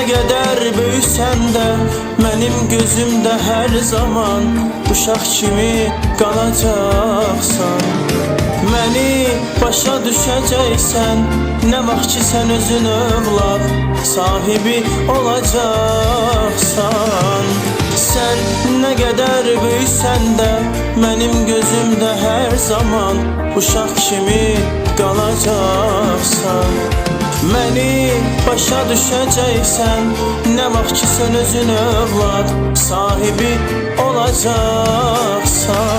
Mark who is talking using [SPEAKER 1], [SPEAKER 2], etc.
[SPEAKER 1] qədər böyüsən də mənim gözümdə hər zaman uşaq kimi qalacaqsan. Məni başa düşəcəksən, nə vaxt ki sən özün övlad sahibi olacaqsan. Sən nə qədər böyüsən də mənim gözümdə hər zaman uşaq kimi qalacaqsan. Məni başa düşəcəksən, nə vaxt ki sən özün övlad sahibi olacaqsan.